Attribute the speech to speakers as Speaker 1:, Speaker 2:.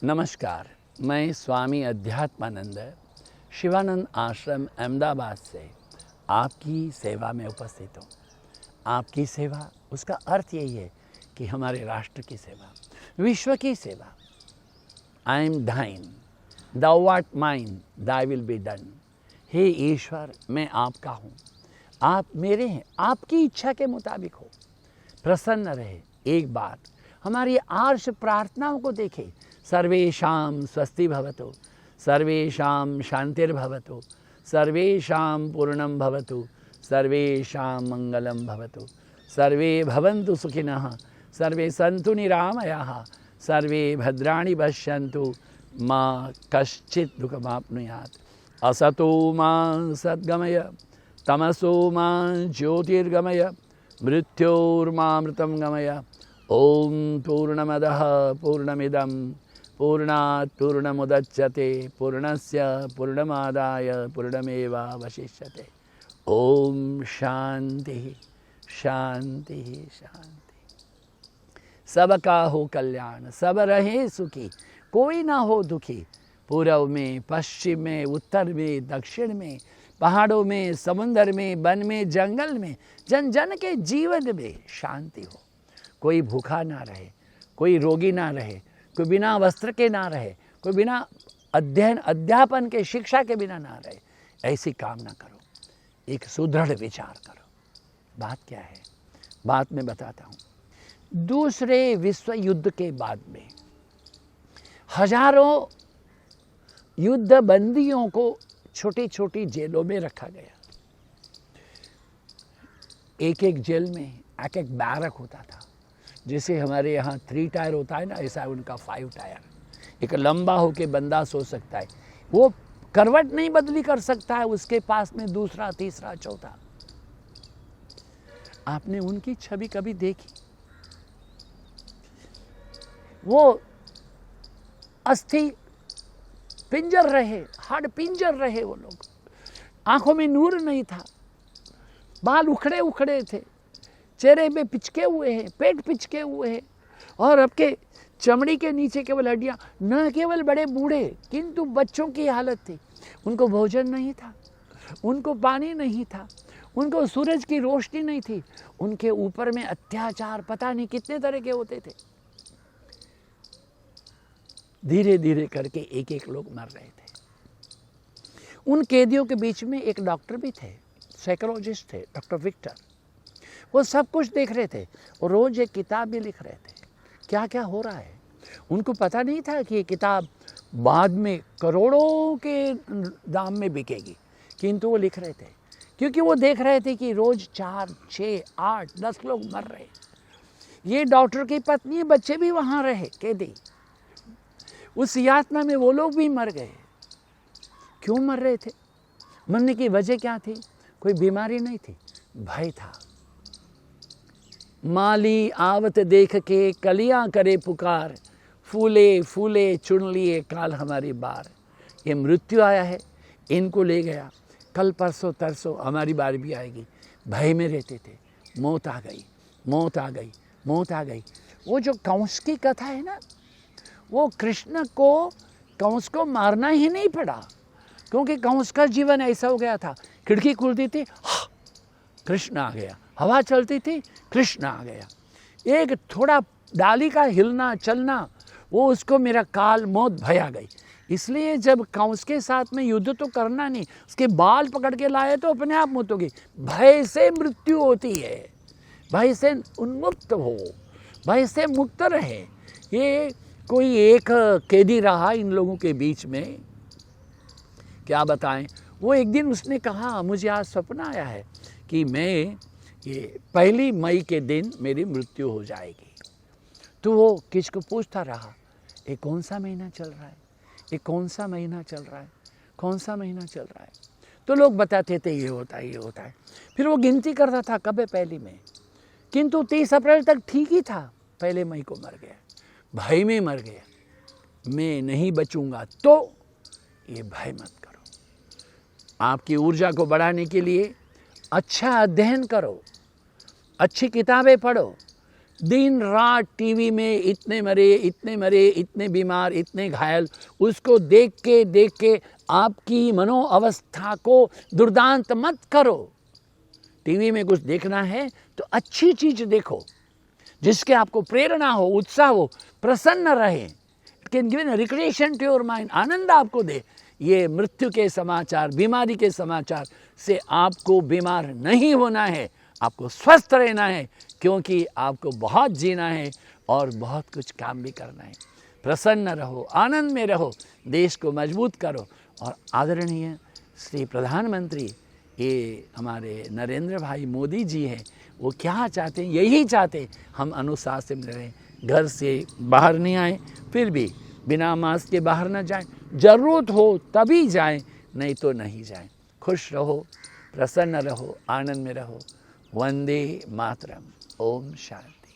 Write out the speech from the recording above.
Speaker 1: नमस्कार, मैं स्वामी अध्यात्मानंद शिवानंद आश्रम अहमदाबाद से आपकी सेवा में उपस्थित हूँ। आपकी सेवा, उसका अर्थ यही है कि हमारे राष्ट्र की सेवा, विश्व की सेवा। I am thine, thou art mine, thy will be done. हे ईश्वर, मैं आपका हूँ, आप मेरे हैं, आपकी इच्छा के मुताबिक हो। प्रसन्न रहे। एक बात, हमारी आर्ष प्रार्थनाओं को देखें। सर्वेषां स्वस्ति भवतु, सर्वेषां शांतिर्भवतु, सर्वेषां पूर्णं भवतु, सर्वेषां मंगलं भवतु, सर्वे भवन्तु सुखिनः, सर्वे सन्तु निरामयाः, सर्वे भद्राणि पश्यन्तु, मा कश्चित् दुःखमाप्नुयात्। असतो मा सद्गमय, तमसो मा ज्योतिर्गमय, मृत्योर्मामृतं गमय। ओम पूर्णमदः पूर्णमिदं पूर्णात् पूर्णमुदच्यते पूर्णस्य पूर्णमादाय पूर्णमेवावशिष्यते। ओम शांति शांति शांति। सबका हो कल्याण, सब रहे सुखी, कोई ना हो दुखी। पूर्व में, पश्चिम में, उत्तर में, दक्षिण में, पहाड़ों में, समुद्र में, वन में, जंगल में, जन जन के जीवन में शांति हो। कोई भूखा ना रहे, कोई रोगी ना रहे, कोई बिना वस्त्र के ना रहे, कोई बिना अध्यापन के, शिक्षा के बिना ना रहे। ऐसी कामना करो, एक सुदृढ़ विचार करो। बात क्या है? बात मैं बताता हूँ। दूसरे विश्व युद्ध के बाद में हजारों युद्ध बंदियों को छोटी छोटी जेलों में रखा गया। एक एक जेल में एक एक बैरक होता था। जैसे हमारे यहाँ 3 टायर होता है ना, ऐसा उनका 5 टायर। एक लंबा होके बंदा सो सकता है, वो करवट नहीं बदली कर सकता है, उसके पास में दूसरा, तीसरा, चौथा। आपने उनकी छवि कभी देखी? वो अस्थि पिंजर रहे, हड पिंजर रहे वो लोग। आंखों में नूर नहीं था, बाल उखड़े उखड़े थे, चेहरे पे पिचके हुए हैं, पेट पिचके हुए हैं, और आपके चमड़ी के नीचे केवल हड्डियां। न केवल बड़े बूढ़े, किंतु बच्चों की हालत थी। उनको भोजन नहीं था, उनको पानी नहीं था, उनको सूरज की रोशनी नहीं थी। उनके ऊपर में अत्याचार पता नहीं कितने तरह के होते थे। धीरे धीरे करके एक एक लोग मर रहे थे। उन कैदियों के बीच में एक डॉक्टर भी थे, साइकोलॉजिस्ट थे, डॉक्टर विक्टर। वो सब कुछ देख रहे थे और रोज एक किताब भी लिख रहे थे, क्या क्या हो रहा है। उनको पता नहीं था कि ये किताब बाद में करोड़ों के दाम में बिकेगी, किंतु वो लिख रहे थे क्योंकि वो देख रहे थे कि रोज 4, 6, 8, 10 लोग मर रहे। ये डॉक्टर की पत्नी, बच्चे भी वहाँ रहे कैदी। उस यातना में वो लोग भी मर गए। क्यों मर रहे थे? मरने की वजह क्या थी? कोई बीमारी नहीं थी, भय था। माली आवत देख के कलियां करे पुकार, फूले फूले चुन लिए काल हमारी बार। ये मृत्यु आया है, इनको ले गया, कल परसों तरसों हमारी बार भी आएगी। भय में रहते थे। मौत आ गई, मौत आ गई, मौत आ गई। वो जो कंस की कथा है ना, वो कृष्ण को, कंस को मारना ही नहीं पड़ा, क्योंकि कंस का जीवन ऐसा हो गया था। खिड़की खुलती थी, कृष्ण आ गया। हवा चलती थी, कृष्ण आ गया। एक थोड़ा डाली का हिलना चलना, वो उसको मेरा काल मौत भय आ गई। इसलिए जब कंस के साथ में युद्ध तो करना नहीं, उसके बाल पकड़ के लाए तो अपने आप मौत होगी। भय से मृत्यु होती है। भय से उन्मुक्त हो, भय से मुक्त रहे। ये कोई एक कैदी रहा इन लोगों के बीच में, क्या बताएं। वो एक दिन उसने कहा, मुझे आज सपना आया है कि मैं ये 1 मई के दिन मेरी मृत्यु हो जाएगी। तो वो किसको पूछता रहा, ये कौन सा महीना चल रहा है, ये कौन सा महीना चल रहा है, कौन सा महीना चल रहा है। तो लोग बताते थे ये होता है, ये होता है। फिर वो गिनती करता था कब है 1 मई, किंतु 30 अप्रैल तक ठीक ही था। 1 मई को मर गया, भय में मर गया। मैं नहीं बचूंगा, तो ये भय मत करो। आपकी ऊर्जा को बढ़ाने के लिए अच्छा अध्ययन करो, अच्छी किताबें पढ़ो, दिन रात टीवी में इतने मरे, इतने बीमार, इतने घायल, उसको देख के आपकी मनोअवस्था को दुर्दांत मत करो। टीवी में कुछ देखना है तो अच्छी चीज देखो, जिसके आपको प्रेरणा हो, उत्साह हो, प्रसन्न रहे। It can give an recreation to your mind, आनंद आपको दे। ये मृत्यु के समाचार, बीमारी के समाचार से आपको बीमार नहीं होना है, आपको स्वस्थ रहना है, क्योंकि आपको बहुत जीना है और बहुत कुछ काम भी करना है। प्रसन्न रहो, आनंद में रहो, देश को मजबूत करो। और आदरणीय श्री प्रधानमंत्री ये हमारे नरेंद्र भाई मोदी जी हैं, वो क्या चाहते हैं, यही चाहते हैं हम अनुशासन में रहें, घर से बाहर नहीं आए, फिर भी बिना मास्क के बाहर न जाएं, ज़रूरत हो तभी जाएं, नहीं तो नहीं जाएं। खुश रहो, प्रसन्न रहो, आनंद में रहो। वंदे मातरम। ओम शांति।